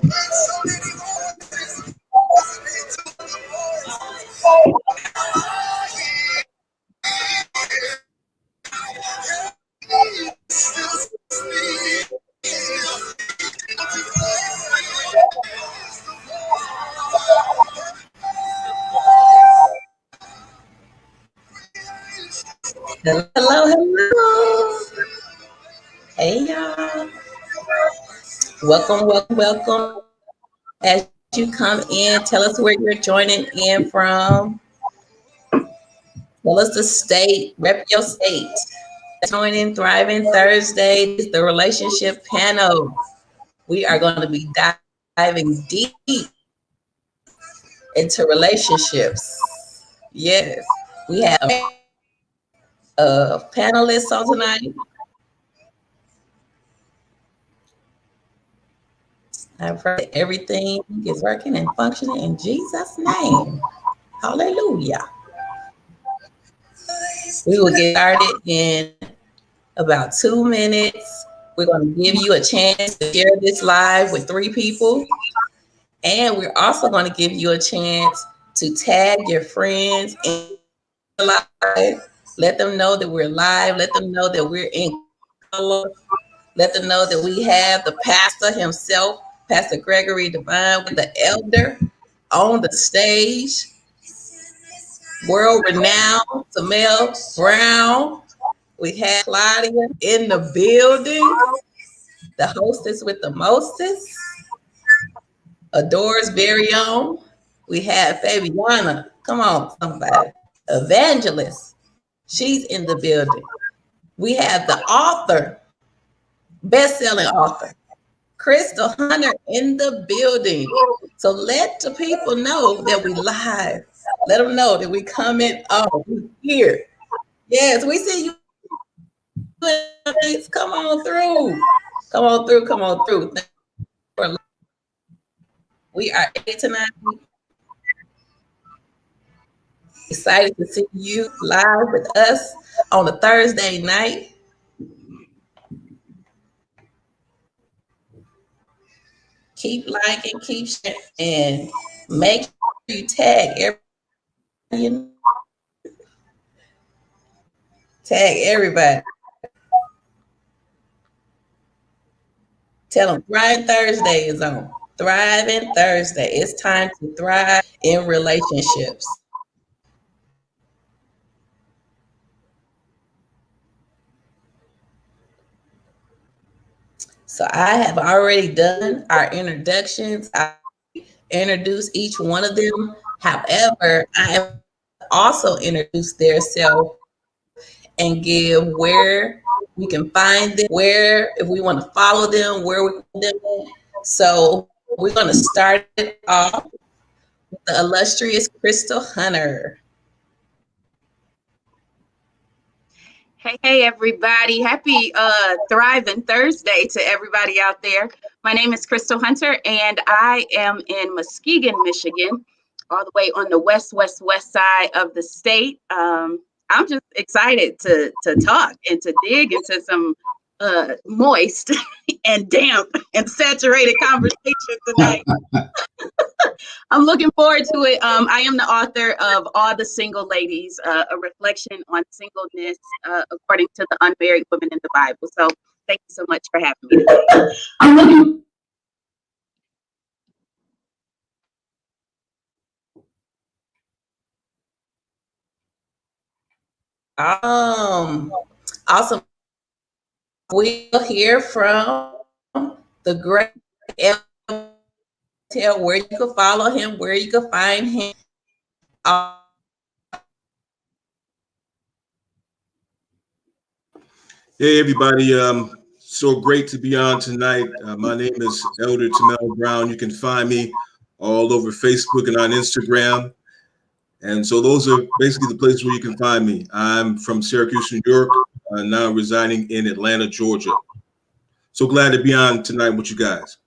Hello, hello. Hey, y'all. Welcome. As you come in, tell us where you're joining in from. Tell us the state, rep your state. Joining Thriving Thursday is the relationship panel. We are going to be diving deep into relationships. Yes, we have panelists on tonight. I pray everything is working and functioning in Jesus' name. Hallelujah. We will get started in about 2 minutes. We're going to give you a chance to share this live with 3 people. And we're also going to give you a chance to tag your friends in live. Let them know that we're live. Let them know that we're in color. Let them know that we have the pastor himself, Pastor Gregory Divine, with the elder on the stage. World renowned Samel Brown. We have Claudia in the building. The hostess with the mostest. Adore's very own. We have Fabiana. Come on, somebody. Evangelist. She's in the building. We have the author, best-selling author, Crystal Hunter in the building. So let the people know that we live. Let them know that we coming on. We here. Yes, we see you. Come on through. Come on through. Come on through. We are tonight. Excited to see you live with us on a Thursday night. Keep liking, keep sharing, and make sure you tag everybody. Tag everybody. Tell them Thriving Thursday is on. Thriving Thursday. It's time to thrive in relationships. So I have already done our introductions. I introduced each one of them. However, I have also introduced their self and give where we can find them, where if we want to follow them, where we can them. So we're going to start it off with the illustrious Crystal Hunter. Hey, everybody. Happy Thriving Thursday to everybody out there. My name is Crystal Hunter, and I am in Muskegon, Michigan, all the way on the west side of the state. I'm just excited to talk and to dig into some moist and damp and saturated conversation tonight. I'm looking forward to it. I am the author of All the Single Ladies, a reflection on singleness according to the unmarried women in the Bible. So thank you so much for having me today. I'm looking. Awesome. We'll hear from the great tell where you can follow him, where you can find him. Hey, everybody. So great to be on tonight. My name is Elder Tamel Brown. You can find me all over Facebook and on Instagram. And so those are basically the places where you can find me. I'm from Syracuse, New York, now residing in Atlanta, Georgia. So glad to be on tonight with you guys.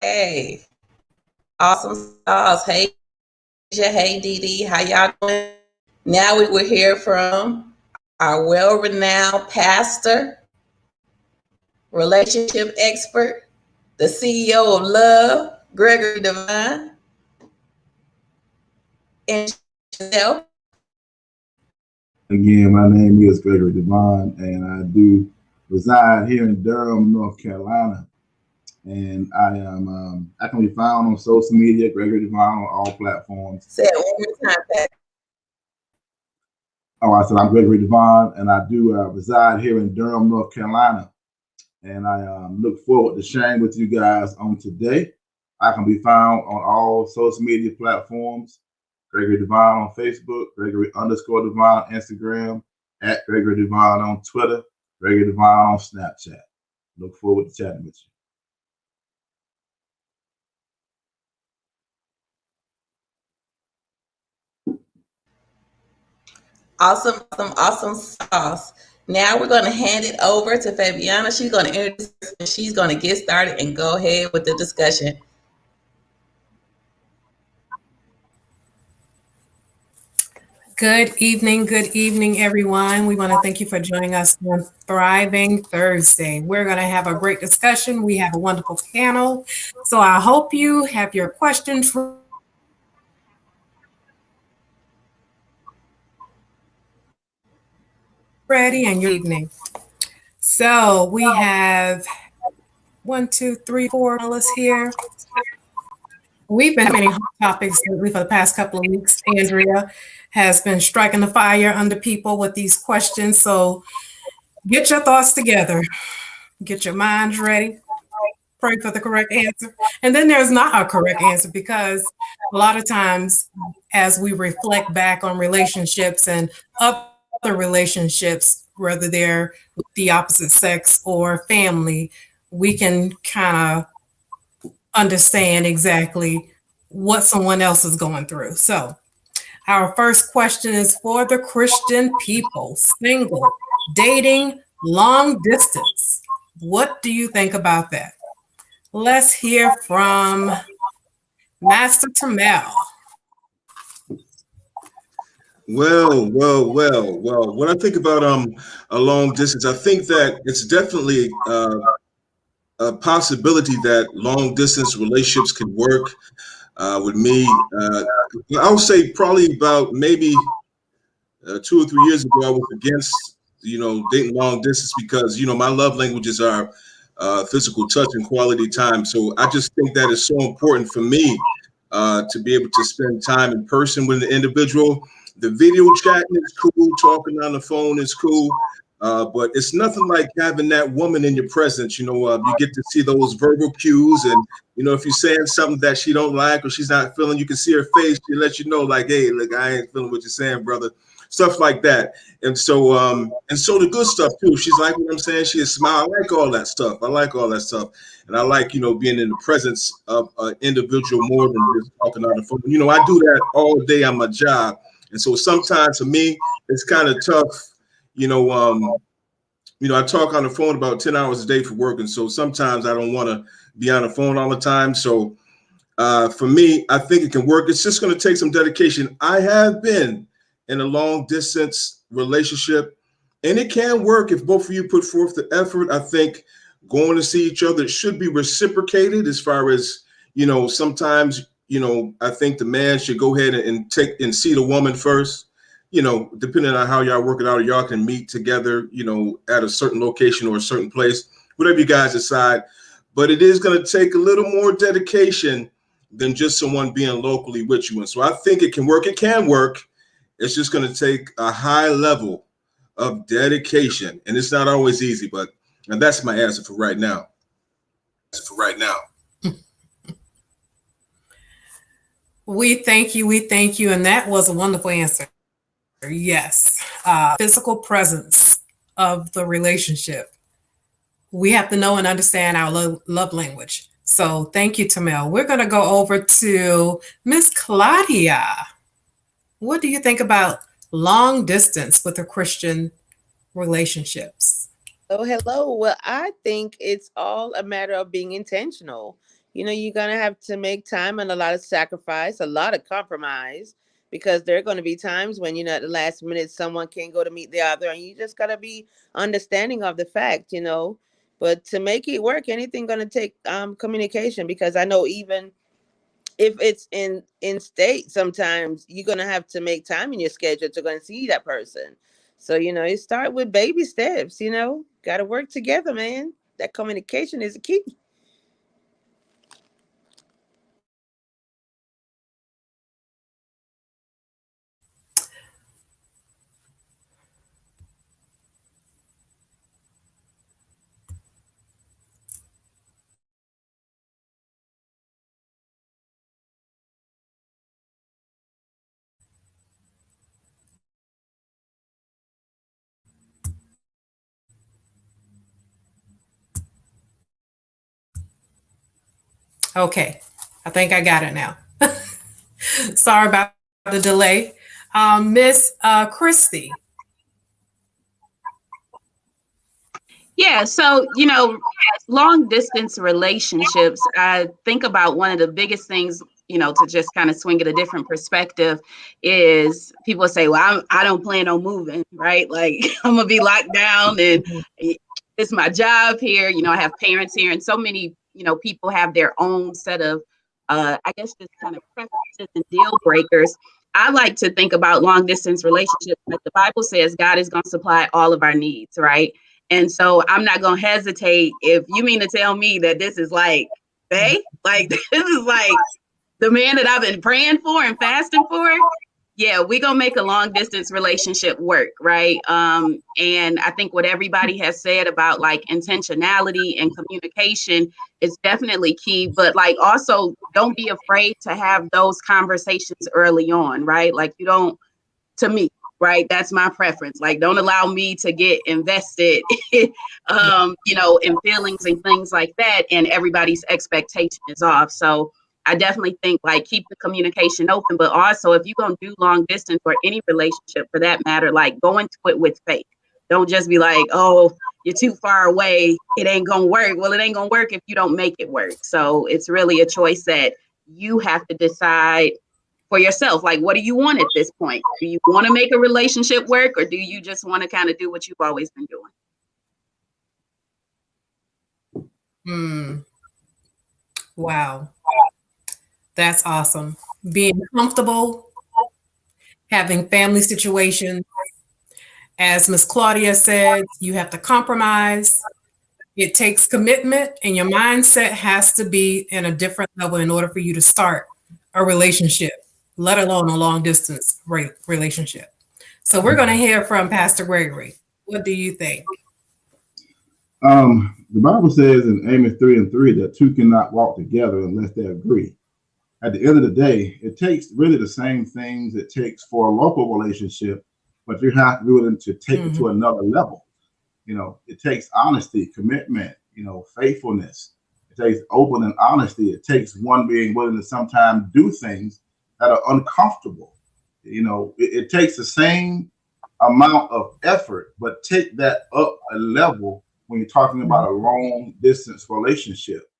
Hey, awesome sauce. Hey, Asia. Hey, Dee Dee. How y'all doing? Now we will hear from our well-renowned pastor, relationship expert, the CEO of Love, Gregory Devine, and Chanel. Again, my name is Gregory Devine, and I do reside here in Durham, North Carolina. And I can be found on social media, Gregory Devine on all platforms. Say it one more time, Pat. Oh, I said I'm Gregory Devine, and I do reside here in Durham, North Carolina. And I look forward to sharing with you guys on today. I can be found on all social media platforms. Gregory Devine on Facebook, Gregory_Devine on Instagram, at Gregory Devine on Twitter, Gregory Devine on Snapchat. Look forward to chatting with you. Awesome sauce. Now we're going to hand it over to Fabiana. She's going to introduce us and she's going to get started and go ahead with the discussion. Good evening, everyone. We want to thank you for joining us on Thriving Thursday. We're going to have a great discussion. We have a wonderful panel. So I hope you have your questions ready and your evening. So we have 1, 2, 3, 4 panelists here. We've been having hot topics for the past couple of weeks. Andrea has been striking the fire under people with these questions. So get your thoughts together, get your minds ready, pray for the correct answer. And then there's not a correct answer, because a lot of times as we reflect back on relationships and other relationships, whether they're with the opposite sex or family, we can kind of understand exactly what someone else is going through. So our first question is for the Christian people: single, dating, long distance. What do you think about that? Let's hear from Master Tamel. Well. When I think about a long distance, I think that it's definitely a possibility that long distance relationships could work. With me, I would say probably about maybe 2 or 3 years ago, I was against dating long distance because my love languages are physical touch and quality time. So I just think that is so important for me to be able to spend time in person with an individual. The video chatting is cool, talking on the phone is cool, but it's nothing like having that woman in your presence. You get to see those verbal cues, and if you're saying something that she don't like or she's not feeling, you can see her face. She lets you know, like, hey, look, I ain't feeling what you're saying, brother. Stuff like that. And so the good stuff too. She's like what I'm saying. She smile. I like all that stuff. And I like, being in the presence of an individual more than just talking on the phone. I do that all day on my job. And so sometimes for me, it's kind of tough. I talk on the phone about 10 hours a day for work. And so sometimes I don't want to be on the phone all the time. So for me, I think it can work. It's just going to take some dedication. I have been in a long distance relationship, and it can work if both of you put forth the effort. I think going to see each other should be reciprocated, as far as, sometimes, I think the man should go ahead and take and see the woman first, depending on how y'all work it out, y'all can meet together, at a certain location or a certain place, whatever you guys decide. But it is going to take a little more dedication than just someone being locally with you. And so I think it can work. It can work. It's just going to take a high level of dedication, and it's not always easy. And that's my answer for right now. We thank you, and that was a wonderful answer. Yes, physical presence of the relationship. We have to know and understand our love language. So thank you, Tamel. We're going to go over to Miss Claudia. What do you think about long distance with the Christian relationships? Oh, hello. Well, I think it's all a matter of being intentional. you're going to have to make time and a lot of sacrifice, a lot of compromise, because there are going to be times when, at the last minute, someone can't go to meet the other, and you just got to be understanding of the fact. But to make it work, anything going to take communication, because I know even if it's in state, sometimes you're going to have to make time in your schedule to go and see that person. So, you start with baby steps, got to work together, man. That communication is the key. Okay, I think I got it now. Sorry about the delay. Miss Christy. Yeah, so long distance relationships, I think about one of the biggest things, to just kind of swing at a different perspective is people say, well, I don't plan on moving, right? Like I'm gonna be locked down and it's my job here. I have parents here, and so many, people have their own set of, I guess, just kind of preferences and deal breakers. I like to think about long distance relationships like the Bible says God is going to supply all of our needs, right? And so I'm not going to hesitate if you mean to tell me that this is like, hey, like this is like the man that I've been praying for and fasting for. Yeah, we're going to make a long distance relationship work, right? And I think what everybody has said about like intentionality and communication is definitely key, but like also don't be afraid to have those conversations early on, right? Like to me, right? That's my preference. Like, don't allow me to get invested, in feelings and things like that, and everybody's expectation is off. So I definitely think like keep the communication open, but also if you're gonna do long distance or any relationship for that matter, like go into it with faith. Don't just be like, oh, you're too far away, it ain't gonna work. Well, it ain't gonna work if you don't make it work. So it's really a choice that you have to decide for yourself. Like, what do you want at this point? Do you want to make a relationship work, or do you just want to kind of do what you've always been doing? Wow. That's awesome. Being comfortable, having family situations. As Miss Claudia said, you have to compromise. It takes commitment, and your mindset has to be in a different level in order for you to start a relationship, let alone a long distance relationship. So we're going to hear from Pastor Gregory. What do you think? The Bible says in Amos 3:3 that two cannot walk together unless they agree. At the end of the day, it takes really the same things it takes for a local relationship, but you have to be willing to take it to another level. It takes honesty, commitment, faithfulness. It takes open and honesty. It takes one being willing to sometimes do things that are uncomfortable. It takes the same amount of effort, but take that up a level when you're talking about a long distance relationship.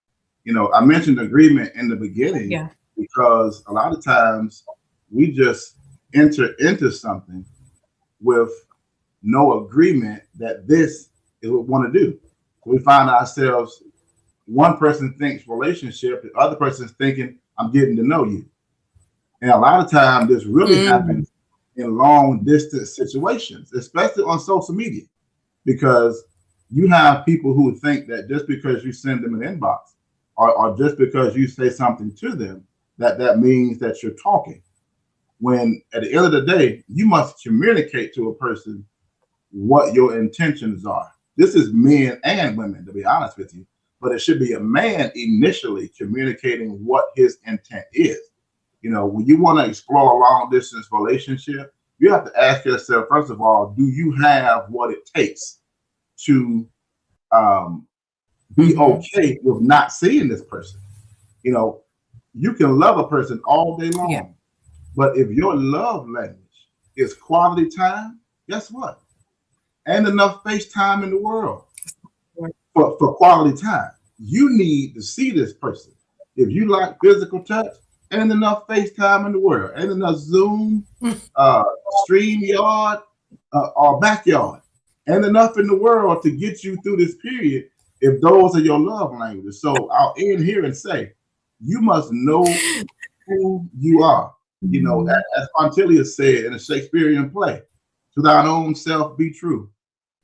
I mentioned agreement in the beginning because a lot of times we just enter into something with no agreement that this is what we want to do. So we find ourselves, one person thinks relationship, the other person's thinking, I'm getting to know you. And a lot of times this really happens in long distance situations, especially on social media, because you have people who think that just because you send them an inbox or just because you say something to them, that means that you're talking. When at the end of the day, you must communicate to a person what your intentions are. This is men and women, to be honest with you, but it should be a man initially communicating what his intent is. When you want to explore a long distance relationship, you have to ask yourself, first of all, do you have what it takes to be okay with not seeing this person? You can love a person all day long, but if your love language is quality time, guess what? Ain't enough face time in the world for quality time. You need to see this person. If you like physical touch, ain't enough FaceTime in the world. Ain't enough Zoom, StreamYard, or Backyard. Ain't enough in the world to get you through this period if those are your love languages. So I'll end here and say, you must know who you are. You know, as Pontilia said in a Shakespearean play, to thine own self be true.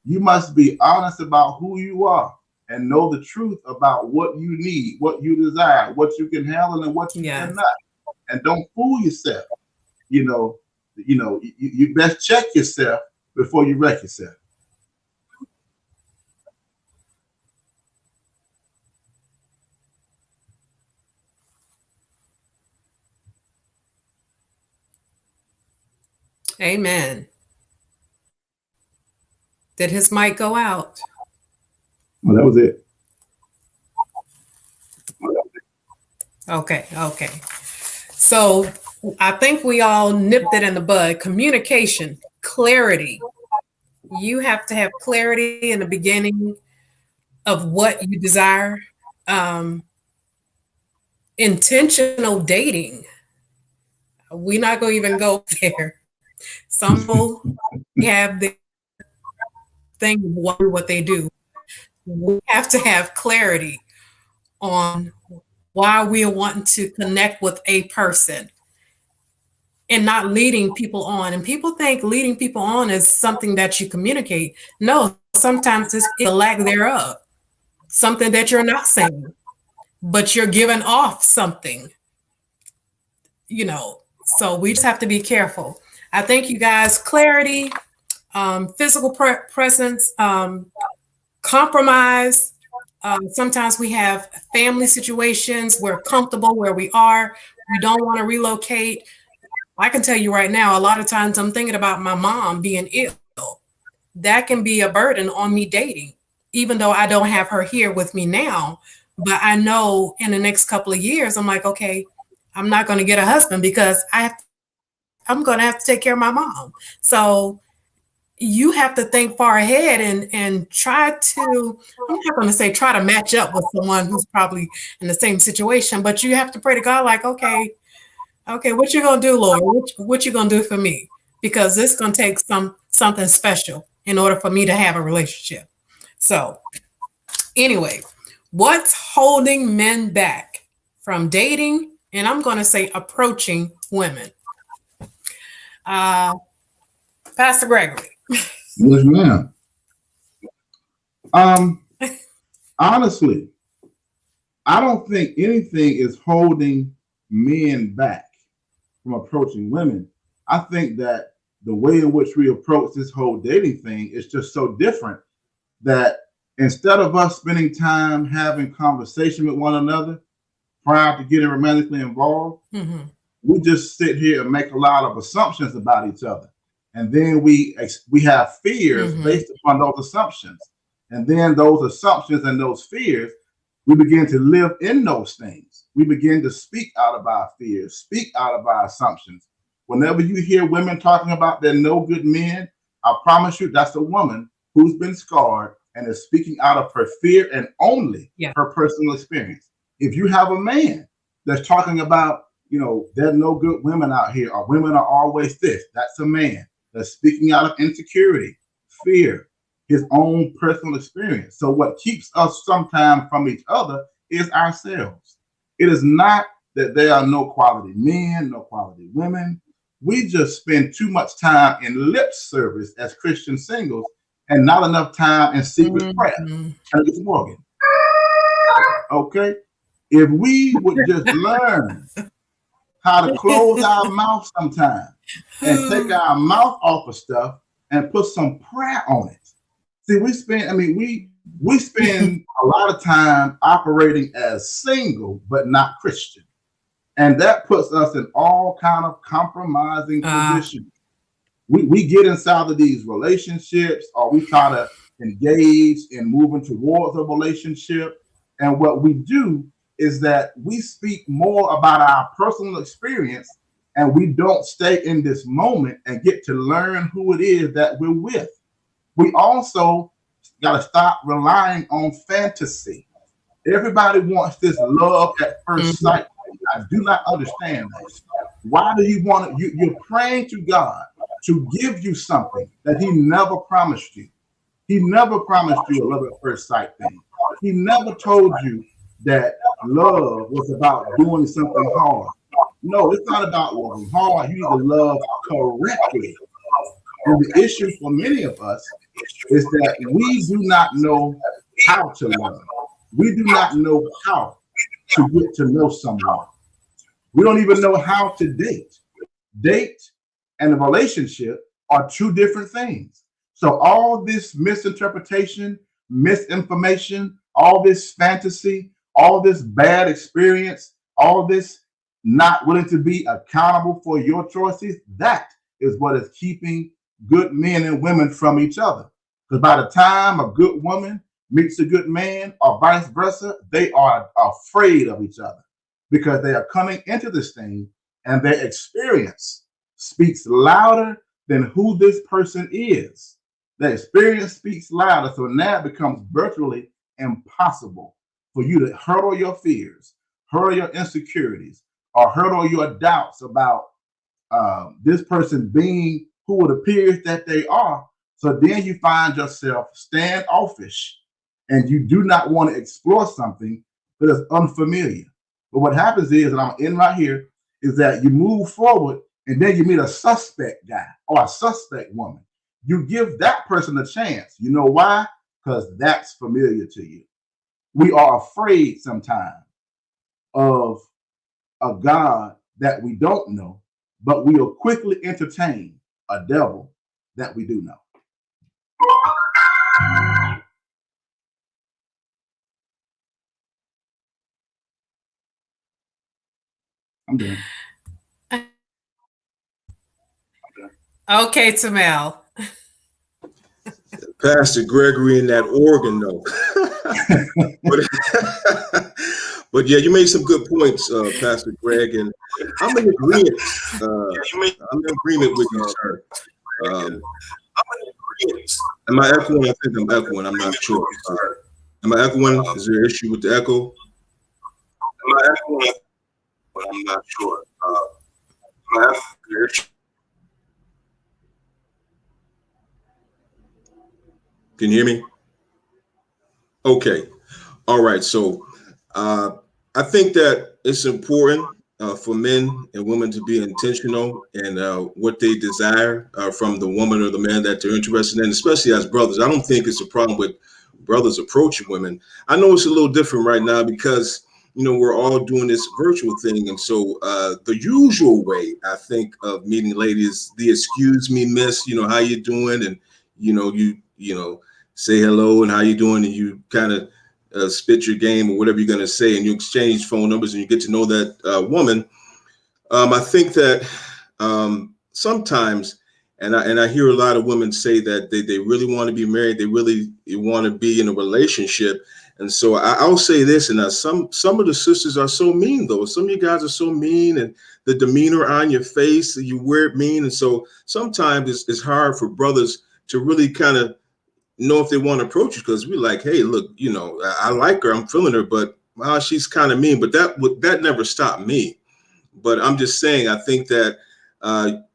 You must be honest about who you are and know the truth about what you need, what you desire, what you can handle, and what you cannot. And don't fool yourself. You best check yourself before you wreck yourself. Amen. Did his mic go out? Well, that was it. Okay. So I think we all nipped it in the bud. Communication, clarity. You have to have clarity in the beginning of what you desire. Intentional dating. We're not going to even go there. Some people have the thing what they do. We have to have clarity on why we are wanting to connect with a person and not leading people on. And people think leading people on is something that you communicate. No, sometimes it's a lack thereof, something that you're not saying, but you're giving off something, So we just have to be careful. I think you guys, clarity, physical presence, compromise. Sometimes we have family situations. We're comfortable where we are. We don't want to relocate. I can tell you right now, a lot of times I'm thinking about my mom being ill. That can be a burden on me dating, even though I don't have her here with me now. But I know in the next couple of years, I'm like, okay, I'm not going to get a husband because I'm going to have to take care of my mom. So you have to think far ahead and try to, I'm not going to say try to match up with someone who's probably in the same situation, but you have to pray to God like, okay, what you going to do, Lord? What you going to do for me? Because this is going to take something special in order for me to have a relationship. So anyway, what's holding men back from dating? And I'm going to say approaching women. Pastor Gregory. Yes, ma'am. Honestly, I don't think anything is holding men back from approaching women. I think that the way in which we approach this whole dating thing is just so different that instead of us spending time having conversation with one another prior to getting romantically involved, we just sit here and make a lot of assumptions about each other. And then we have fears based upon those assumptions. And then those assumptions and those fears, we begin to live in those things. We begin to speak out of our fears, speak out of our assumptions. Whenever you hear women talking about they're no good men, I promise you that's a woman who's been scarred and is speaking out of her fear and only her personal experience. If you have a man that's talking about, there's no good women out here, or women are always this, that's a man that's speaking out of insecurity, fear, his own personal experience. So what keeps us sometimes from each other is ourselves. It is not that there are no quality men, no quality women. We just spend too much time in lip service as Christian singles and not enough time in secret prayer. Curtis Morgan. Okay? If we would just learn how to close our mouth sometimes and take our mouth off of stuff and put some prayer on it. See, we spend a lot of time operating as single, but not Christian. And that puts us in all kind of compromising positions. We get inside of these relationships, or we try to engage in moving towards a relationship. And what we do is that we speak more about our personal experience, and we don't stay in this moment and get to learn who it is that we're with. We also got to stop relying on fantasy. Everybody wants this love at first sight. I do not understand this. Why do you want it? You're praying to God to give you something that He never promised you. He never promised you a love at first sight thing. He never told you that love was about doing something hard. No, it's not about loving hard. You need to love correctly. And the issue for many of us is that we do not know how to love. We do not know how to get to know someone. We don't even know how to date. Date and a relationship are two different things. So all this misinterpretation, misinformation, all this fantasy, all this bad experience, all this not willing to be accountable for your choices, that is what is keeping good men and women from each other. Because by the time a good woman meets a good man or vice versa, they are afraid of each other because they are coming into this thing and their experience speaks louder than who this person is. The experience speaks louder, so now it becomes virtually impossible for you to hurdle your fears, hurdle your insecurities, or hurdle your doubts about this person being who it appears that they are. So then you find yourself standoffish and you do not want to explore something that is unfamiliar. But what happens is, and I'm in right here, is that you move forward and then you meet a suspect guy or a suspect woman. You give that person a chance. You know why? Because that's familiar to you. We are afraid sometimes of a God that we don't know, but we will quickly entertain a devil that we do know. I'm done. Okay, Tamel. Pastor Gregory in that organ, though. but yeah, you made some good points, Pastor Greg, and I'm in agreement. I'm in agreement with you, sir. Am I echoing? I think I'm echoing. I'm not sure. Am I echoing? Is there an issue with the echo? Am I echoing? But I'm not sure. Can you hear me? Okay. All right. So I think that it's important for men and women to be intentional in what they desire from the woman or the man that they're interested in, especially as brothers. I don't think it's a problem with brothers approaching women. I know it's a little different right now because, you know, we're all doing this virtual thing. And so the usual way, I think, of meeting ladies, the excuse me, miss, you know, how you doing? And, you know, say hello and how you doing? And you kind of spit your game or whatever you're going to say, and you exchange phone numbers and you get to know that woman. I think that sometimes, and I hear a lot of women say that they really want to be married. They really want to be in a relationship. And so I'll say this, and some of the sisters are so mean, though. Some of you guys are so mean, and the demeanor on your face, you wear it mean. And so sometimes it's hard for brothers to really kind of know if they want to approach you, because we're like, hey, look, you know, I like her, I'm feeling her, but she's kind of mean. But that never stopped me. But I'm just saying, I think that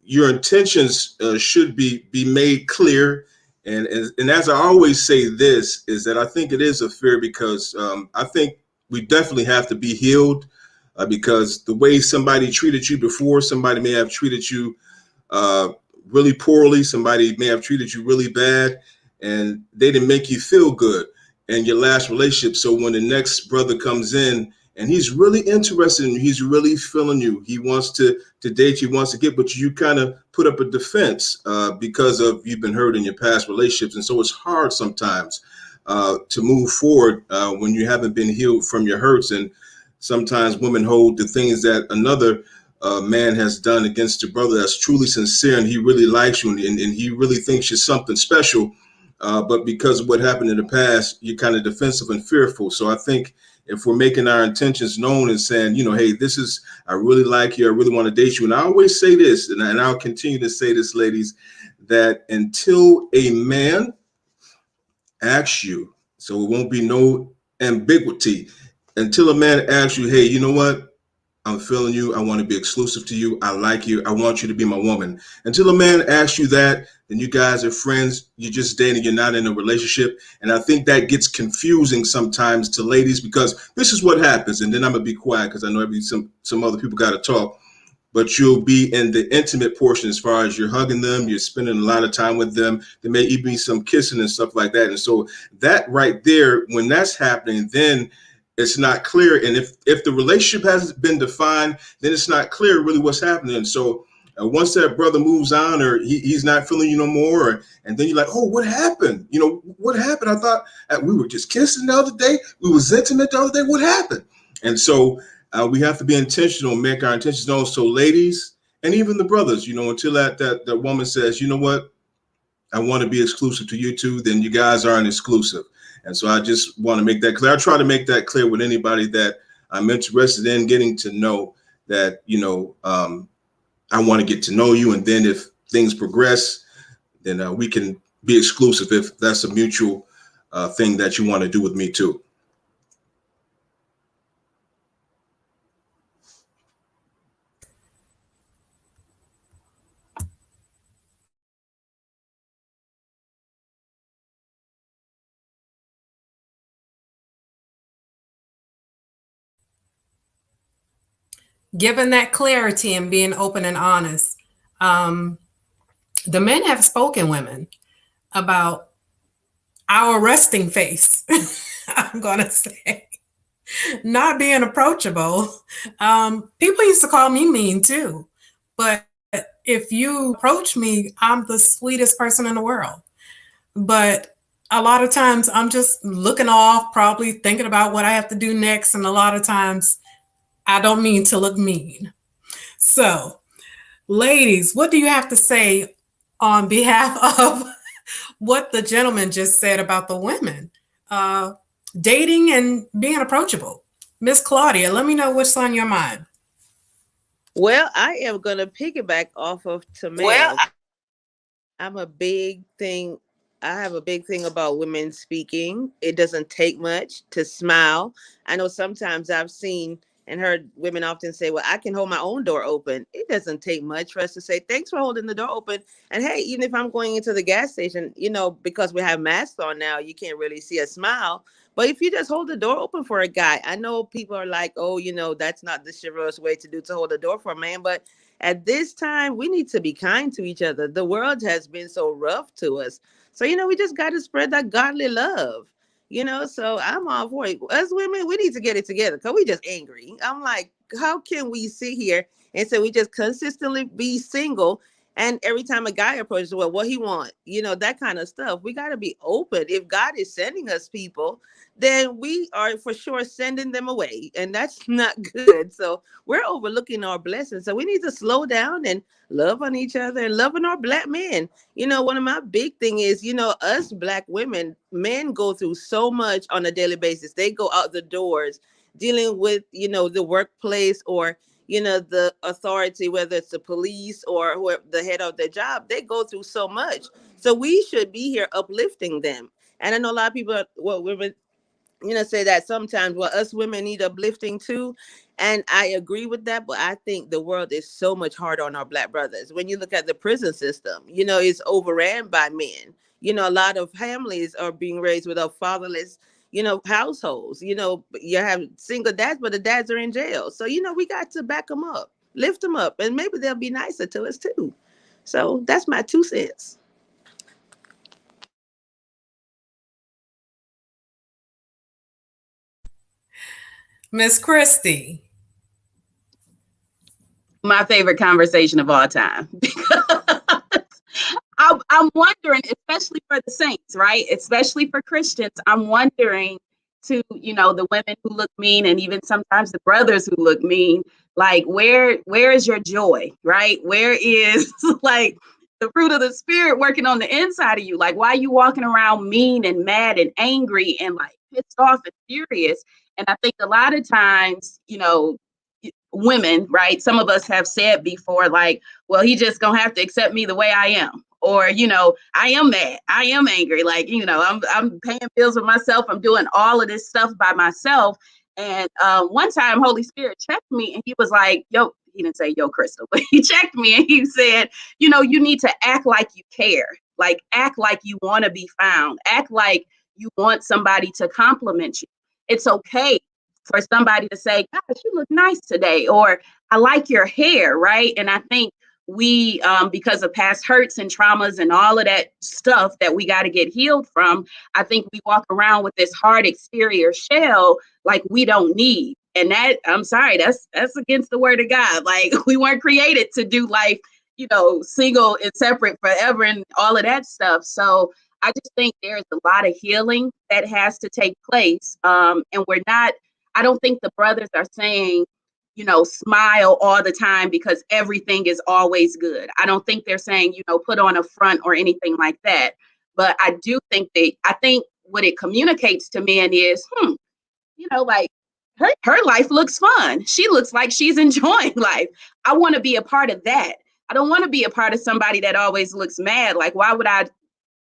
your intentions should be made clear. And as I always say, this is that I think it is a fear, because I think we definitely have to be healed, because the way somebody treated you before, somebody may have treated you really poorly, somebody may have treated you really bad, and they didn't make you feel good in your last relationship. So when the next brother comes in and he's really interested in you, he's really feeling you, he wants to date you, wants to get, but you kind of put up a defense because of you've been hurt in your past relationships. And so it's hard sometimes to move forward when you haven't been healed from your hurts. And sometimes women hold the things that another man has done against your brother that's truly sincere, and he really likes you, and he really thinks you're something special. But because of what happened in the past, you're kind of defensive and fearful. So I think if we're making our intentions known and saying, you know, hey, I really like you, I really want to date you. And I always say this, and I'll continue to say this, ladies, that until a man asks you, so it won't be no ambiguity until a man asks you, hey, you know what? I'm feeling you. I want to be exclusive to you. I like you. I want you to be my woman. Until a man asks you that, then you guys are friends. You're just dating. You're not in a relationship. And I think that gets confusing sometimes to ladies, because this is what happens. And then I'm going to be quiet because I know some other people got to talk. But you'll be in the intimate portion as far as you're hugging them, you're spending a lot of time with them. There may even be some kissing and stuff like that. And so that right there, when that's happening, then it's not clear. And if the relationship hasn't been defined, then it's not clear really what's happening. And so once that brother moves on, or he's not feeling you no more, and then you're like, oh, what happened? You know, what happened? I thought we were just kissing the other day. We was intimate the other day. What happened? And so we have to be intentional, make our intentions known. So ladies, and even the brothers, you know, until that woman says, you know what, I want to be exclusive to you two, then you guys aren't exclusive. And so I just want to make that clear. I try to make that clear with anybody that I'm interested in getting to know, that, you know, I want to get to know you. And then if things progress, then we can be exclusive if that's a mutual thing that you want to do with me too. Given that clarity and being open and honest, the men have spoken, women, about our resting face. I'm going to say, not being approachable. People used to call me mean too, but if you approach me, I'm the sweetest person in the world. But a lot of times I'm just looking off, probably thinking about what I have to do next. And a lot of times I don't mean to look mean. So, ladies, what do you have to say on behalf of what the gentleman just said about the women dating and being approachable? Miss Claudia, let me know what's on your mind. Well, I am going to piggyback off of Tamel. Well, I'm a big thing. I have a big thing about women speaking. It doesn't take much to smile. I know sometimes I've seen and heard women often say, well, I can hold my own door open. It doesn't take much for us to say, thanks for holding the door open. And hey, even if I'm going into the gas station, you know, because we have masks on now, you can't really see a smile. But if you just hold the door open for a guy, I know people are like, oh, you know, that's not the chivalrous way to hold the door for a man. But at this time, we need to be kind to each other. The world has been so rough to us. So, you know, we just got to spread that godly love. You know, so I'm all for it. Us women, we need to get it together because we just angry. I'm like, how can we sit here and say we just consistently be single, and every time a guy approaches, well, what he want, you know, that kind of stuff. We got to be open. If God is sending us people, then we are for sure sending them away, and that's not good. So we're overlooking our blessings. So we need to slow down and love on each other and love on our Black men. You know, one of my big thing is, you know, us Black women, men go through so much on a daily basis. They go out the doors dealing with, you know, the workplace or, you know, the authority, whether it's the police or whoever, the head of their job. They go through so much. So we should be here uplifting them. And I know a lot of people, well, women, you know, say that sometimes, well, us women need uplifting too. And I agree with that. But I think the world is so much harder on our Black brothers. When you look at the prison system, you know, it's overran by men. You know, a lot of families are being raised without fatherless, you know, households. You know, you have single dads, but the dads are in jail. So, you know, we got to back them up, lift them up, and maybe they'll be nicer to us too. So that's my 2 cents. Miss Christie. My favorite conversation of all time. I'm wondering, especially for the saints, right? Especially for Christians, I'm wondering to, you know, the women who look mean and even sometimes the brothers who look mean, like where is your joy, right? Where is like the fruit of the spirit working on the inside of you? Like, why are you walking around mean and mad and angry and like pissed off and furious? And I think a lot of times, you know, women, right? Some of us have said before, like, well, he just gonna have to accept me the way I am. or, I am mad, I am angry. Like, I'm paying bills with myself. I'm doing all of this stuff by myself. And one time, Holy Spirit checked me, and he was like, yo, he didn't say, yo, Crystal, but he checked me and he said, you need to act like you care, like act like you want to be found, act like you want somebody to compliment you. It's okay for somebody to say, gosh, you look nice today, or I like your hair, right? And I think we, because of past hurts and traumas and all of that stuff that we got to get healed from, I think we walk around with this hard exterior shell like we don't need. And that, I'm sorry, that's against the word of God. Like, we weren't created to do life, single and separate forever and all of that stuff. So I just think there's a lot of healing that has to take place. And I don't think the brothers are saying, smile all the time because everything is always good. I don't think they're saying, put on a front or anything like that. But I do think I think what it communicates to men is, like her life looks fun. She looks like she's enjoying life. I want to be a part of that. I don't want to be a part of somebody that always looks mad. Like, why would I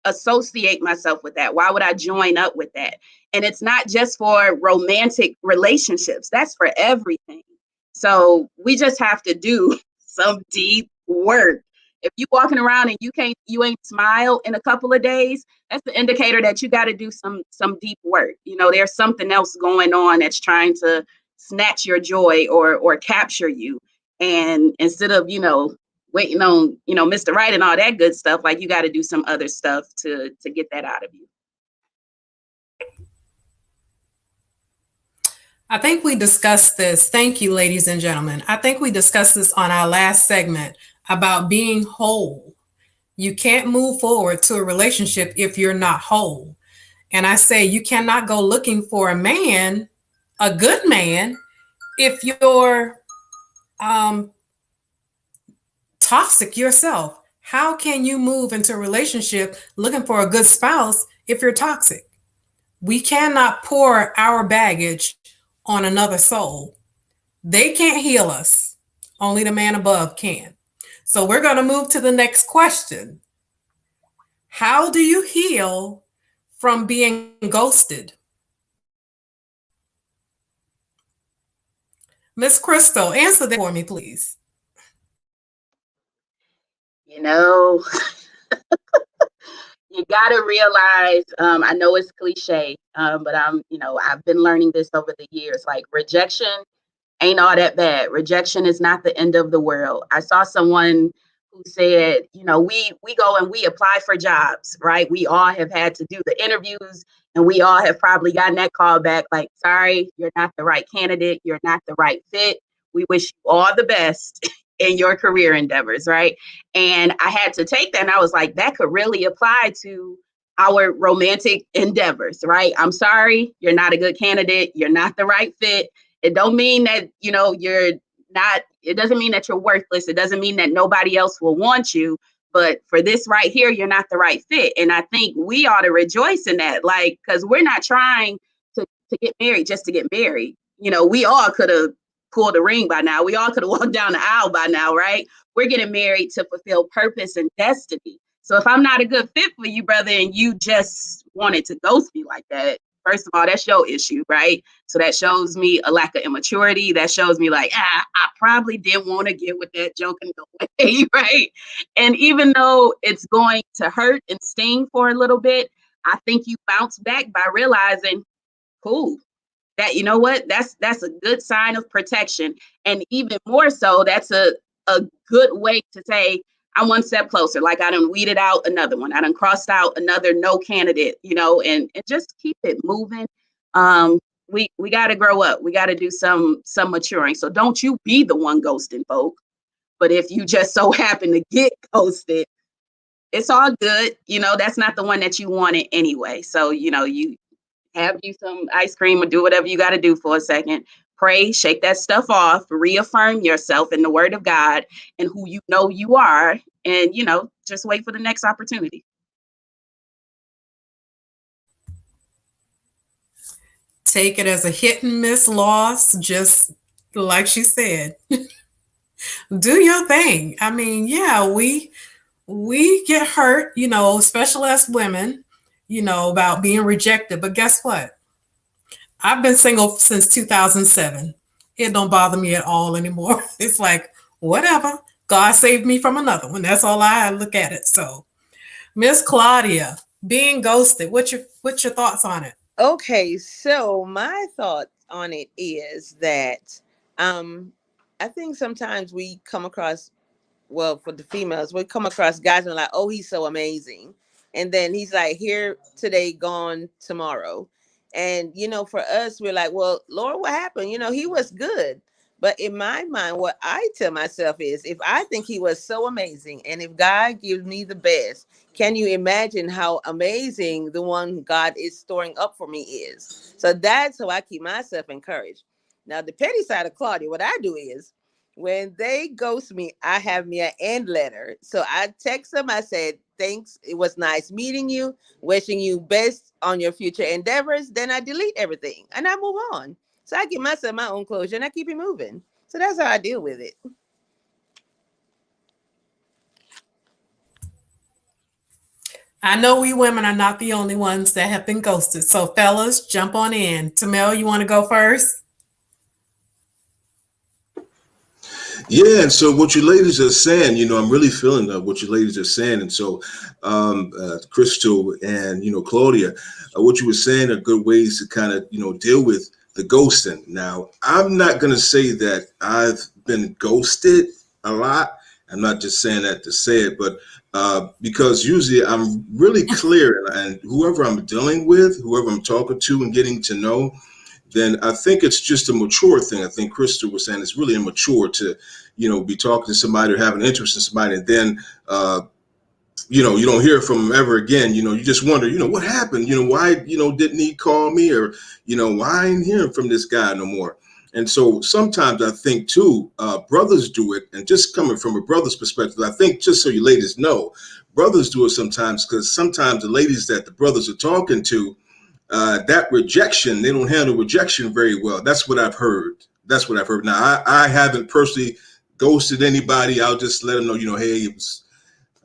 associate myself with that? Why would I join up with that? And it's not just for romantic relationships. That's for everything. So we just have to do some deep work. If you walking around and you ain't smile in a couple of days, that's the indicator that you got to do some deep work. There's something else going on that's trying to snatch your joy or capture you. And instead of, waiting on, Mr. Right and all that good stuff, like, you got to do some other stuff to get that out of you. I think we discussed this. Thank you, ladies and gentlemen. I think we discussed this on our last segment about being whole. You can't move forward to a relationship if you're not whole. And I say you cannot go looking for a good man, if you're toxic yourself. How can you move into a relationship looking for a good spouse if you're toxic? We cannot pour our baggage on another soul. They can't heal us. Only the man above can. So we're going to move to the next question. How do you heal from being ghosted? Miss Crystal, answer that for me, please. You got to realize, I know it's cliche, but I've been learning this over the years. Like, rejection ain't all that bad. Rejection is not the end of the world. I saw someone who said, we go and we apply for jobs, right? We all have had to do the interviews, and we all have probably gotten that call back like, sorry, you're not the right candidate. You're not the right fit. We wish you all the best in your career endeavors, right? And I had to take that, and I was like, that could really apply to our romantic endeavors, right? I'm sorry, you're not a good candidate. You're not the right fit. It don't mean that, you're not, it doesn't mean that you're worthless. It doesn't mean that nobody else will want you. But for this right here, you're not the right fit. And I think we ought to rejoice in that, like, because we're not trying to get married just to get married. We all could have pulled a ring by now. We all could have walked down the aisle by now, right? We're getting married to fulfill purpose and destiny. So if I'm not a good fit for you, brother, and you just wanted to ghost me like that, first of all, that's your issue, right? So that shows me a lack of immaturity. That shows me like, I probably didn't want to get with that joke and go away, right? And even though it's going to hurt and sting for a little bit, I think you bounce back by realizing, cool, that, you know what, that's a good sign of protection. And even more so, that's a good way to say, I'm one step closer. Like, I done weeded out another one. I done crossed out another no candidate, and just keep it moving. We got to grow up. We got to do some maturing. So don't you be the one ghosting folk. But if you just so happen to get ghosted, it's all good. That's not the one that you wanted anyway. So, you have you some ice cream or do whatever you got to do for a second. Pray, shake that stuff off, reaffirm yourself in the word of God and who you are, and, just wait for the next opportunity. Take it as a hit and miss loss, just like she said. Do your thing. I mean, yeah, we we get hurt, especially as women, about being rejected. But guess what? I've been single since 2007. It don't bother me at all anymore. It's like, whatever. God saved me from another one. That's all I look at it. So, Miss Claudia, being ghosted, what's your thoughts on it? Okay, so my thought on it is that um I think sometimes we come across, well, for the females, we come across guys and are like, oh, he's so amazing. And then he's like, here today, gone tomorrow. And, for us, we're like, well, Lord, what happened? He was good. But in my mind, what I tell myself is, if I think he was so amazing and if God gives me the best, can you imagine how amazing the one God is storing up for me is? So that's how I keep myself encouraged. Now, the petty side of Claudia, what I do is, when they ghost me, I have me an end letter. So I text them. I said, thanks. It was nice meeting you. Wishing you best on your future endeavors. Then I delete everything and I move on. So I give myself my own closure and I keep it moving. So that's how I deal with it. I know we women are not the only ones that have been ghosted. So, fellas, jump on in. Tamel, you want to go first? Yeah, and so what you ladies are saying, I'm really feeling what you ladies are saying, and so Crystal and Claudia, what you were saying are good ways to kind of deal with the ghosting. Now, I'm not going to say that I've been ghosted a lot. I'm not just saying that to say it, but because usually I'm really clear, and whoever I'm dealing with, whoever I'm talking to, and getting to know, then I think it's just a mature thing. I think Crystal was saying it's really immature to, be talking to somebody or having interest in somebody, and then, you don't hear from them ever again. You just wonder, what happened? Why, didn't he call me, or, why I ain't hearing from this guy no more? And so sometimes I think too, brothers do it, and just coming from a brother's perspective, I think just so you ladies know, brothers do it sometimes because sometimes the ladies that the brothers are talking to, that rejection, they don't handle rejection very well. That's what I've heard. That's what I've heard. Now, I haven't personally ghosted anybody. I'll just let them know, hey,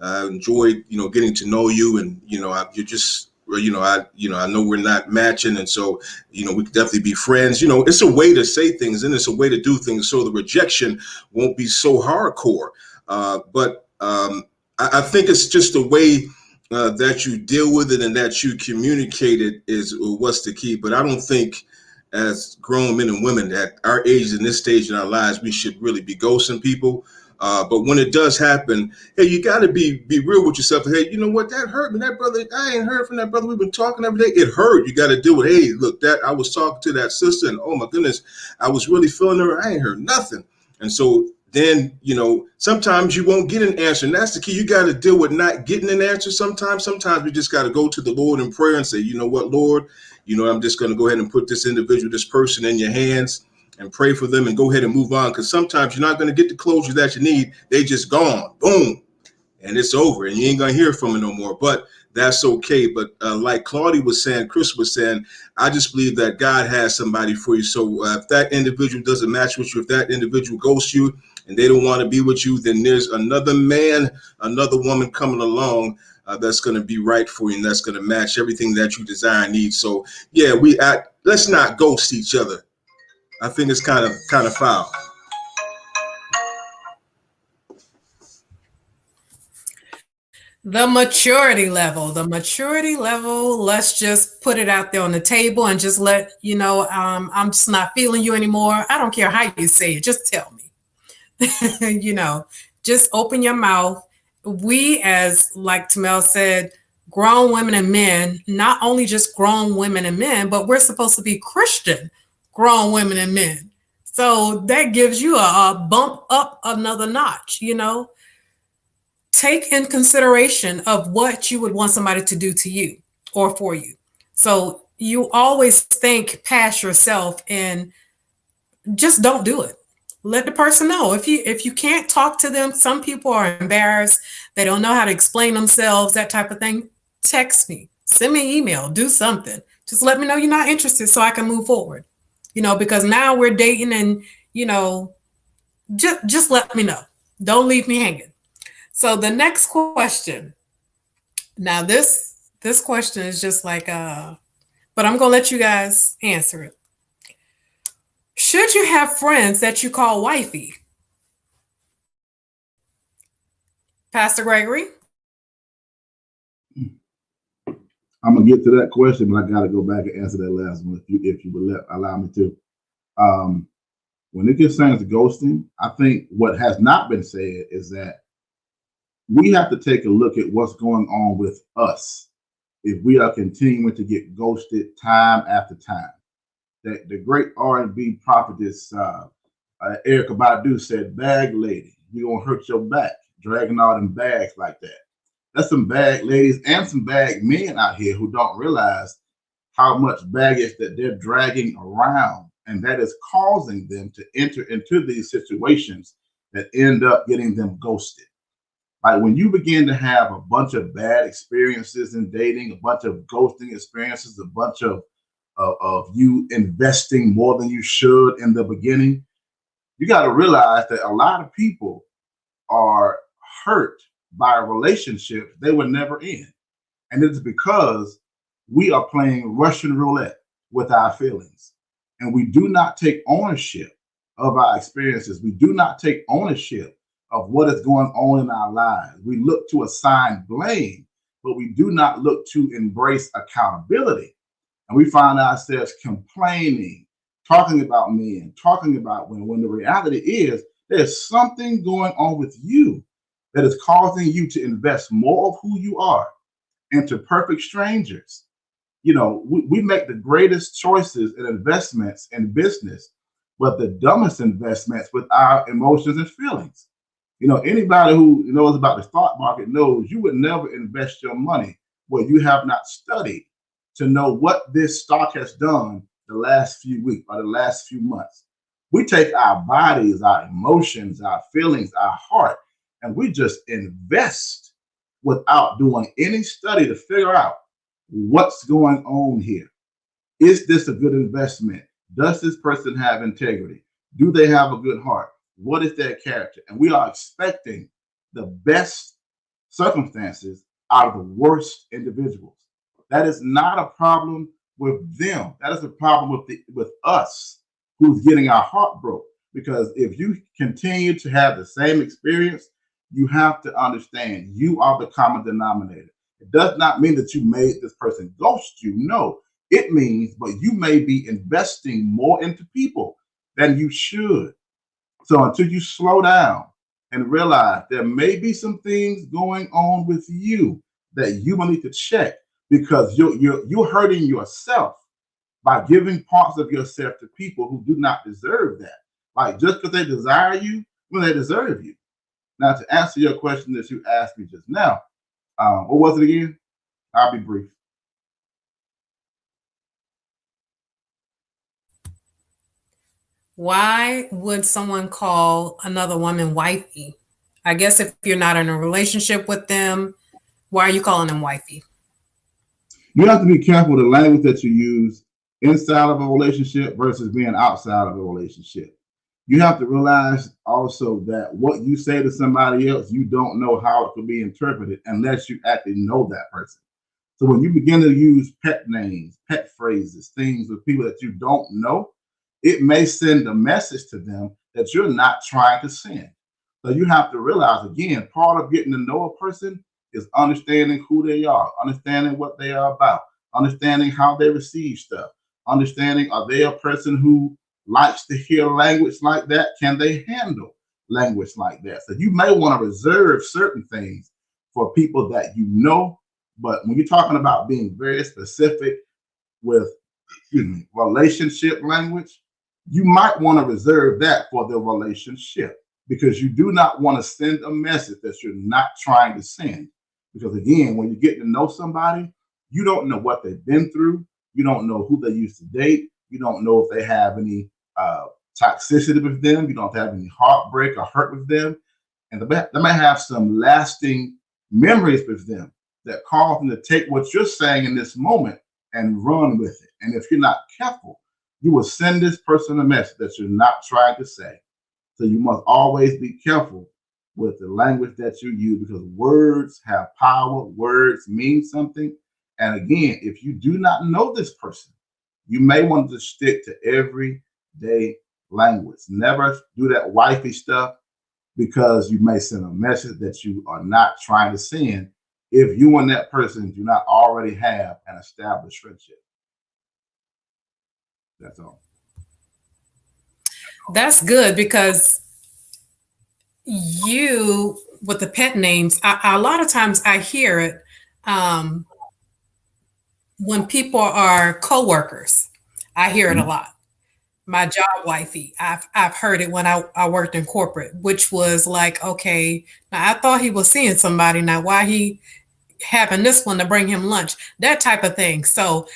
I enjoyed, getting to know you, and you're just, I know we're not matching, and so, we could definitely be friends. It's a way to say things, and it's a way to do things, so the rejection won't be so hardcore. But I think it's just a way that you deal with it and that you communicate it is what's the key. But I don't think as grown men and women at our age, in this stage in our lives, we should really be ghosting people. But when it does happen, hey, you got to be real with yourself. Hey, you know what? That hurt me. That brother, I ain't heard from that brother. We've been talking every day. It hurt. You got to deal with, hey, look, that I was talking to that sister, and oh my goodness, I was really feeling her. I ain't heard nothing. And so then, sometimes you won't get an answer. And that's the key. You got to deal with not getting an answer sometimes. Sometimes we just got to go to the Lord in prayer and say, you know what, Lord, I'm just going to go ahead and put this individual, this person in your hands and pray for them and go ahead and move on. Because sometimes you're not going to get the closure that you need. They just gone. Boom. And it's over. And you ain't going to hear from it no more. But that's okay. But like Claudia was saying, Chris was saying, I just believe that God has somebody for you. So if that individual doesn't match with you, if that individual ghosts you, and they don't want to be with you, then there's another man, another woman coming along that's going to be right for you, and that's going to match everything that you desire and need. So yeah, let's not ghost each other. I think it's kind of foul. The maturity level, let's just put it out there on the table and just let I'm just not feeling you anymore. I don't care how you say it, just tell me. Just open your mouth. We, as like Tamel said, grown women and men, not only just grown women and men, but we're supposed to be Christian grown women and men. So that gives you a bump up another notch. Take in consideration of what you would want somebody to do to you or for you. So you always think past yourself and just don't do it. Let the person know. If you can't talk to them, some people are embarrassed. They don't know how to explain themselves, that type of thing. Text me, send me an email, do something. Just let me know you're not interested so I can move forward. Because now we're dating and, just let me know. Don't leave me hanging. So the next question. Now this question is just like but I'm gonna let you guys answer it. Should you have friends that you call wifey? Pastor Gregory? I'm gonna get to that question, but I gotta go back and answer that last one if you would allow me to. When it concerns ghosting, I think what has not been said is that we have to take a look at what's going on with us if we are continuing to get ghosted time after time. That the great R&B prophetess Erica Badu said, "Bag lady, you gonna hurt your back dragging all them bags like that." That's some bag ladies and some bag men out here who don't realize how much baggage that they're dragging around, and that is causing them to enter into these situations that end up getting them ghosted. Like when you begin to have a bunch of bad experiences in dating, a bunch of ghosting experiences, a bunch of you investing more than you should in the beginning, you got to realize that a lot of people are hurt by relationships they were never in. And it's because we are playing Russian roulette with our feelings. And we do not take ownership of our experiences. We do not take ownership of what is going on in our lives. We look to assign blame, but we do not look to embrace accountability. And we find ourselves complaining, talking about men, talking about women, when the reality is there's something going on with you that is causing you to invest more of who you are into perfect strangers. You know, we make the greatest choices and investments in business, but the dumbest investments with our emotions and feelings. You know, anybody who knows about the stock market knows you would never invest your money where you have not studied to know what this stock has done the last few weeks or the last few months. We take our bodies, our emotions, our feelings, our heart, and we just invest without doing any study to figure out what's going on here. Is this a good investment? Does this person have integrity? Do they have a good heart? What is their character? And we are expecting the best circumstances out of the worst individuals. That is not a problem with them. That is a problem with us who's getting our heart broke. Because if you continue to have the same experience, you have to understand you are the common denominator. It does not mean that you made this person ghost you. No, it means, but you may be investing more into people than you should. So until you slow down and realize there may be some things going on with you that you will need to check, because you're hurting yourself by giving parts of yourself to people who do not deserve that. Like just because they desire you, when they deserve you. Now, to answer your question that you asked me just now, what was it again? I'll be brief. Why would someone call another woman wifey? I guess if you're not in a relationship with them, why are you calling them wifey? You have to be careful the language that you use inside of a relationship versus being outside of a relationship. You have to realize also that what you say to somebody else, you don't know how it could be interpreted unless you actually know that person. So when you begin to use pet names, pet phrases, things with people that you don't know, it may send a message to them that you're not trying to send. So you have to realize, again, part of getting to know a person is understanding who they are, understanding what they are about, understanding how they receive stuff, understanding, are they a person who likes to hear language like that? Can they handle language like that? So you may want to reserve certain things for people that you know, but when you're talking about being very specific with relationship language, you might want to reserve that for the relationship, because you do not want to send a message that you're not trying to send. Because again, when you get to know somebody, you don't know what they've been through. You don't know who they used to date. You don't know if they have any toxicity with them. You don't have any heartbreak or hurt with them. And they may have some lasting memories with them that cause them to take what you're saying in this moment and run with it. And if you're not careful, you will send this person a message that you're not trying to say. So you must always be careful with the language that you use, because words have power, words mean something. And again, if you do not know this person, you may want to stick to everyday language. Never do that wifey stuff, because you may send a message that you are not trying to send if you and that person do not already have an established friendship. That's all. That's good, because you, with the pet names, a lot of times I hear it when people are coworkers. I hear it a lot. My job wifey, I've heard it when I worked in corporate, which was like, okay, now I thought he was seeing somebody. Now why he having this one to bring him lunch? That type of thing. So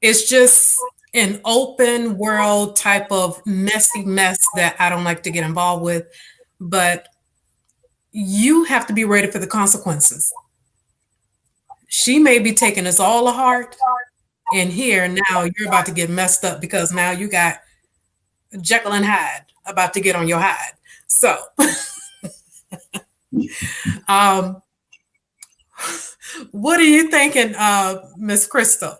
it's just an open world type of messy mess that I don't like to get involved with. But you have to be ready for the consequences. She may be taking this all to heart, and here now you're about to get messed up, because now you got Jekyll and Hyde about to get on your hide. So, what are you thinking, Miss Crystal,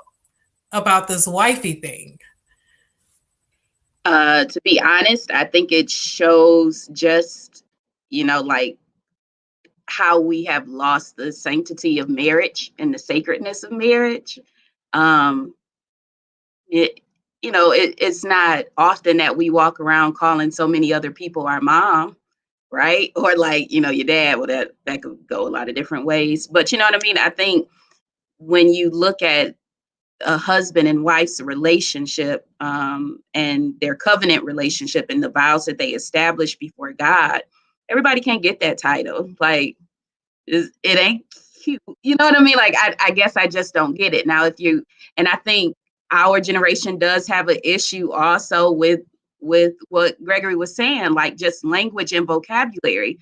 about this wifey thing? To be honest, I think it shows just, like how we have lost the sanctity of marriage and the sacredness of marriage. Um, it, it's not often that we walk around calling so many other people our mom, right? Or like, your dad. Well, that could go a lot of different ways. But you know what I mean? I think when you look at a husband and wife's relationship, and their covenant relationship and the vows that they establish before God, everybody can't get that title. Like, it ain't cute. You know what I mean? Like, I guess I just don't get it. Now, and I think our generation does have an issue also with what Gregory was saying, like just language and vocabulary.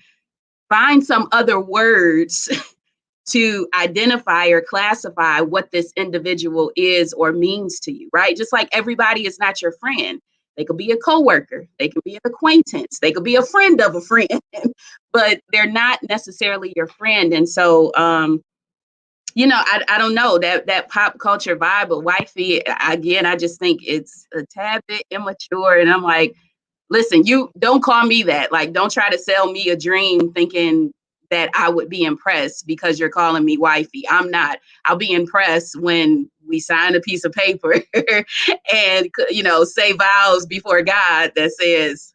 Find some other words to identify or classify what this individual is or means to you, right? Just like everybody is not your friend. They could be a coworker, they could be an acquaintance, they could be a friend of a friend, but they're not necessarily your friend. And so, I don't know, that pop culture vibe of wifey, again, I just think it's a tad bit immature. And I'm like, listen, you don't call me that. Like, don't try to sell me a dream thinking that I would be impressed because you're calling me wifey. I'm not. I'll be impressed when we sign a piece of paper and, say vows before God that says,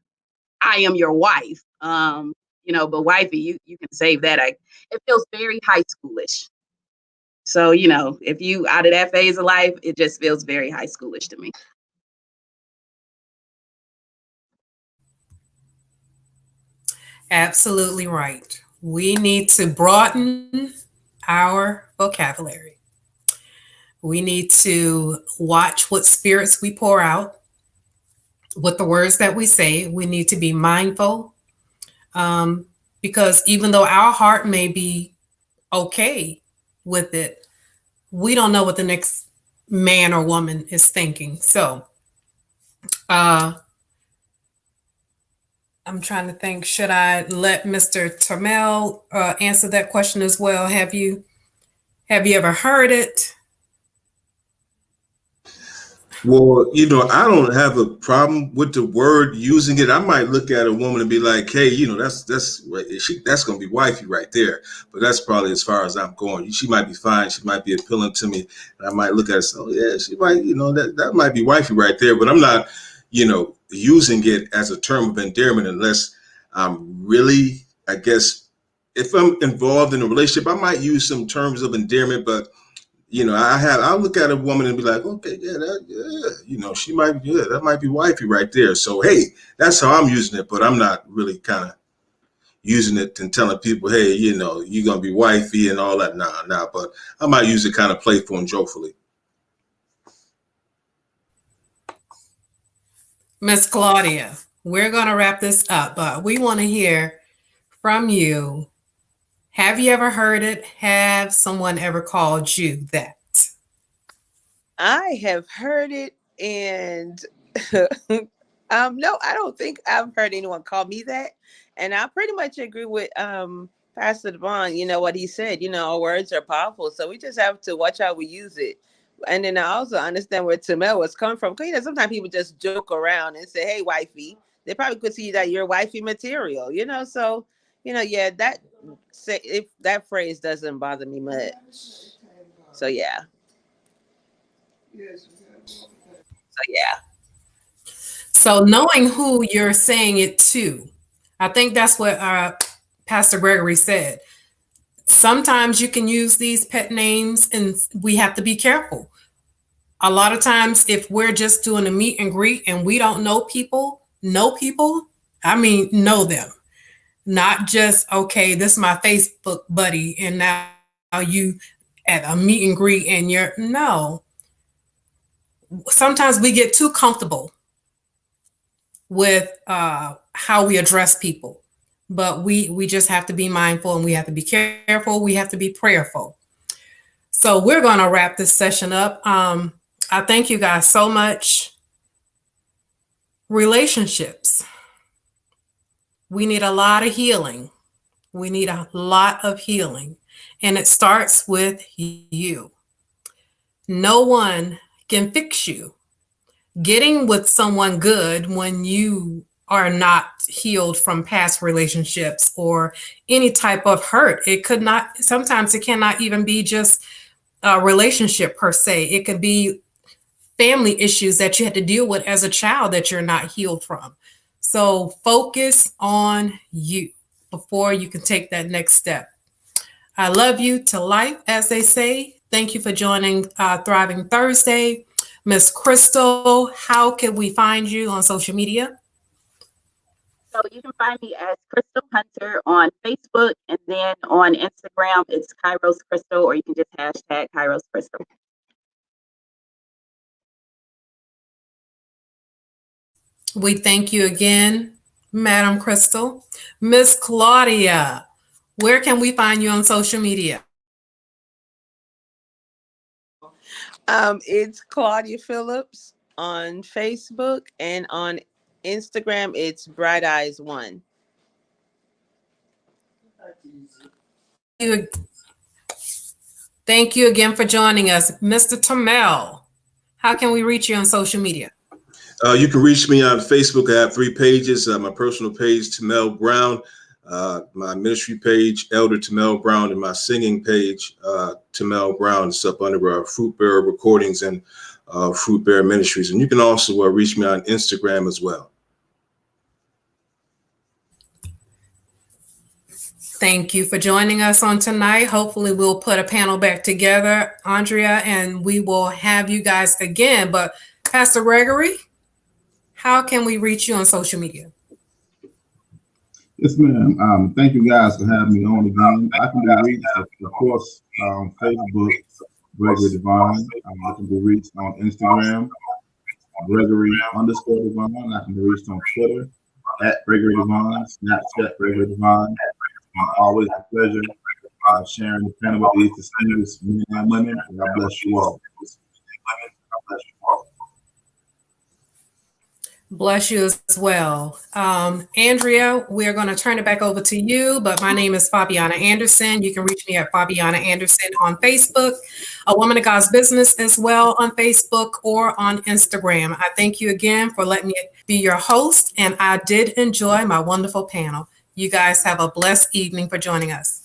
I am your wife. But wifey, you can save that. It feels very high schoolish. So, if you out of that phase of life, it just feels very high schoolish to me. Absolutely right. We need to broaden our vocabulary. We need to watch what spirits we pour out, with the words that we say. We need to be mindful, because even though our heart may be okay with it, we don't know what the next man or woman is thinking. So, I'm trying to think, should I let Mr. Termel answer that question as well? Have you ever heard it? Well, I don't have a problem with the word using it. I might look at a woman and be like, "Hey, that's going to be wifey right there." But that's probably as far as I'm going. She might be fine. She might be appealing to me, and I might look at her and say, "Oh yeah, she might. That might be wifey right there." But I'm not, using it as a term of endearment unless I'm really, I guess, if I'm involved in a relationship, I might use some terms of endearment, but. I'll look at a woman and be like, okay, she might, that might be wifey right there. So, hey, that's how I'm using it, but I'm not really kind of using it and telling people, hey, you're going to be wifey and all that. Nah, but I might use it kind of playful and jokefully. Miss Claudia, we're going to wrap this up, but we want to hear from you. Have you ever heard it? Have someone ever called you that? I have heard it, and No, I don't think I've heard anyone call me that. And I pretty much agree with Pastor Devon, what he said, our words are powerful. So we just have to watch how we use it. And then I also understand where Tamel was coming from. Because sometimes people just joke around and say, hey, wifey. They probably could see that you're wifey material, so yeah, if that phrase doesn't bother me much. So yeah. So knowing who you're saying it to, I think that's what Pastor Gregory said. Sometimes you can use these pet names and we have to be careful. A lot of times if we're just doing a meet and greet and we don't know people, I mean, know them. Not just, okay, this is my Facebook buddy and now you at a meet and greet and no. Sometimes we get too comfortable with how we address people, but we just have to be mindful and we have to be careful. We have to be prayerful. So we're going to wrap this session up. I thank you guys so much. Relationships. We need a lot of healing. We need a lot of healing. And it starts with you. No one can fix you. Getting with someone good when you are not healed from past relationships or any type of hurt. Sometimes it cannot even be just a relationship per se. It could be family issues that you had to deal with as a child that you're not healed from. So focus on you before you can take that next step. I love you to life, as they say. Thank you for joining Thriving Thursday. Miss Crystal, how can we find you on social media? So you can find me as Crystal Hunter on Facebook, and then on Instagram, it's Kairos Crystal, or you can just hashtag Kairos Crystal. We thank you again, Madam Crystal. Miss Claudia, where can we find you on social media? It's Claudia Phillips on Facebook, and on Instagram, it's Bright Eyes One. Thank you again for joining us. Mr. Tamel, how can we reach you on social media? You can reach me on Facebook. I have 3 pages. My personal page, Tamel Brown, my ministry page, Elder Tamel Brown, and my singing page, Tamel Brown. It's up under Fruit Bearer Recordings and Fruit Bearer Ministries. And you can also reach me on Instagram as well. Thank you for joining us on tonight. Hopefully we'll put a panel back together, Andrea, and we will have you guys again. But Pastor Gregory, how can we reach you on social media? Yes, ma'am. Thank you guys for having me on again. I can be reached, of course, on Facebook, Gregory Devon. I can be reached on Instagram, Gregory_Devon. I can be reached on Twitter, @Gregory Devon, Snapchat, Gregory Devon. Always a pleasure sharing the panel with these distinguished men and women. God bless you all. Bless you as well. Andrea, we're going to turn it back over to you, but my name is Fabiana Anderson. You can reach me at Fabiana Anderson on Facebook, A Woman of God's Business as well on Facebook or on Instagram. I thank you again for letting me be your host, and I did enjoy my wonderful panel. You guys have a blessed evening for joining us.